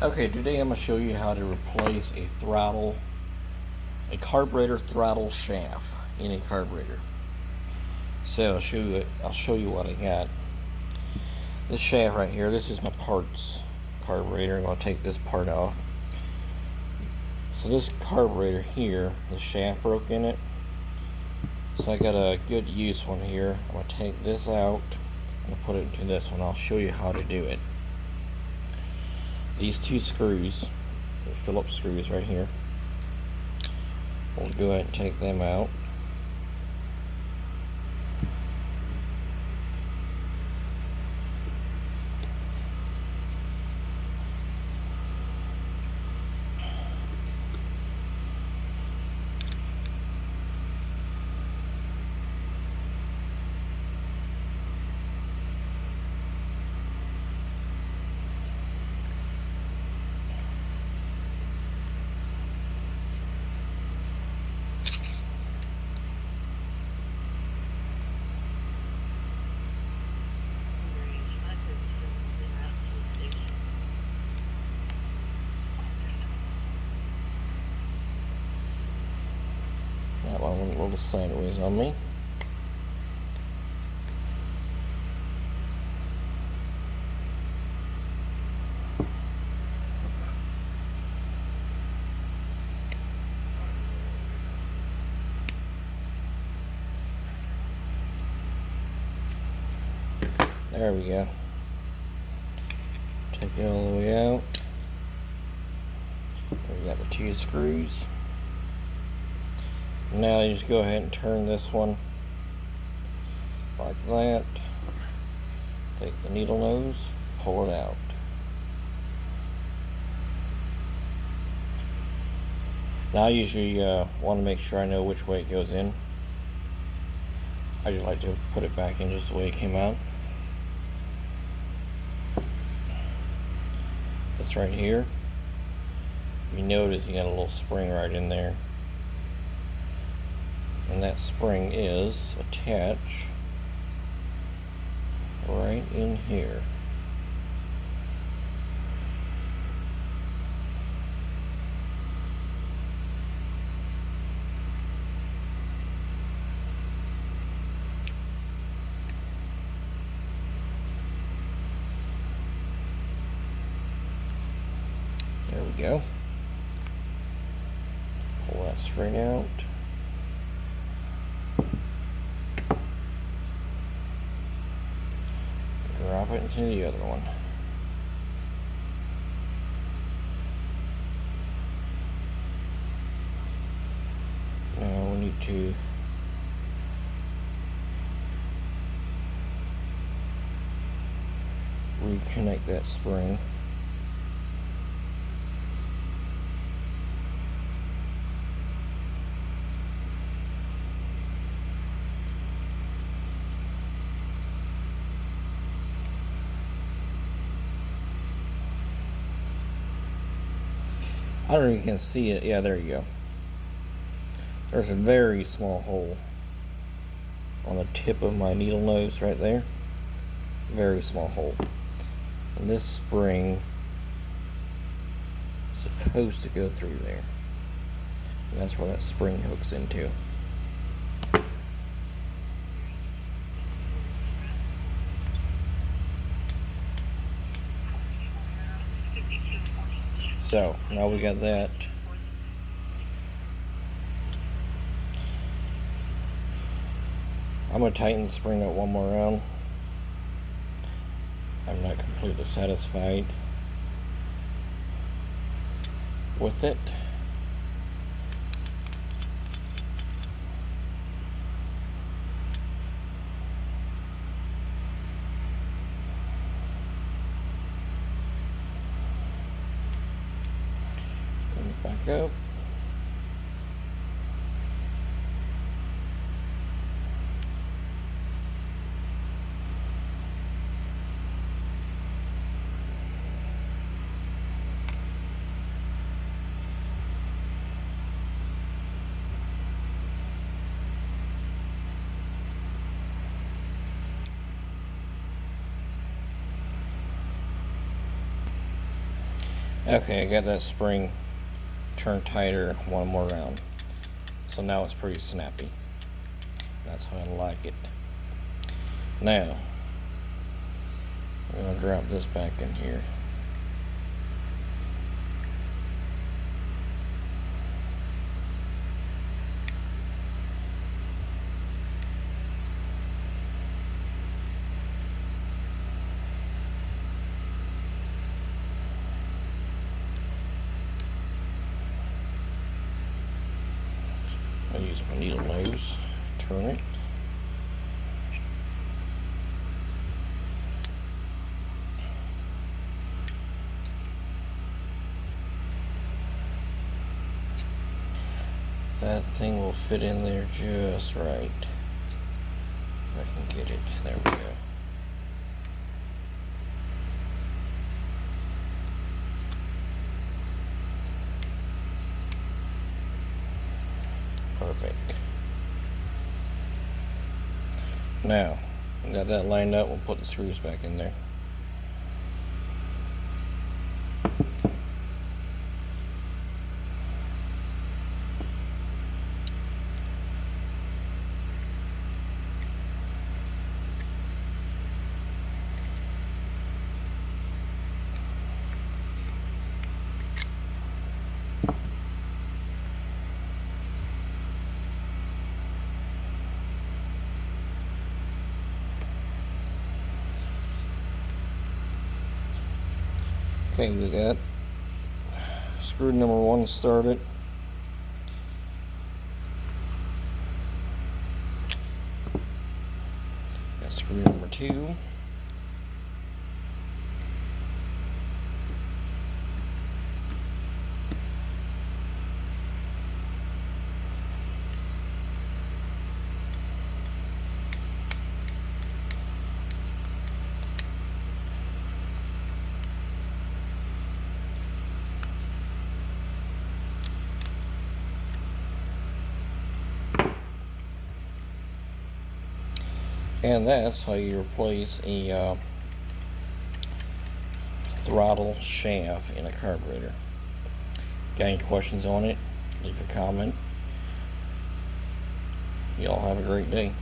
Okay, today I'm going to show you how to replace a carburetor throttle shaft in a carburetor. So I'll show you what I got. This shaft right here, this is my parts carburetor. I'm going to take this part off. So this carburetor here, the shaft broke in it. So I got a good use one here. I'm going to take this out and put it into this one. I'll show you how to do it. These two screws, the Phillips screws right here, we'll go ahead and take them out. That one went a little sideways on me. There we go. Take it all the way out. We got the two screws. Now you just go ahead and turn this one like that. Take the needle nose, pull it out. Now I usually want to make sure I know which way it goes in. I just like to put it back in just the way it came out. This right here, if you notice, you got a little spring right in there. And that spring is attached right in here. There we go. Pull that straight out. Drop it into the other one. Now we need to reconnect that spring. I don't know if you can see it. Yeah, there you go. There's a very small hole on the tip of my needle nose right there. Very small hole. And this spring is supposed to go through there. And that's where that spring hooks into. So now we got that. I'm going to tighten the spring up one more round. I'm not completely satisfied with it. Back up. Okay, I got that spring turned tighter one more round. So now it's pretty snappy. That's how I like it. Now, I'm going to drop this back in here. I use my needle nose, turn it. That thing will fit in there just right. If I can get it, there we go. Perfect. Now, we got that lined up, we'll put the screws back in there. Okay, we got screw number 1 started. Got screw number 2. And that's how you replace a throttle shaft in a carburetor. Got any questions on it? Leave a comment. Y'all have a great day.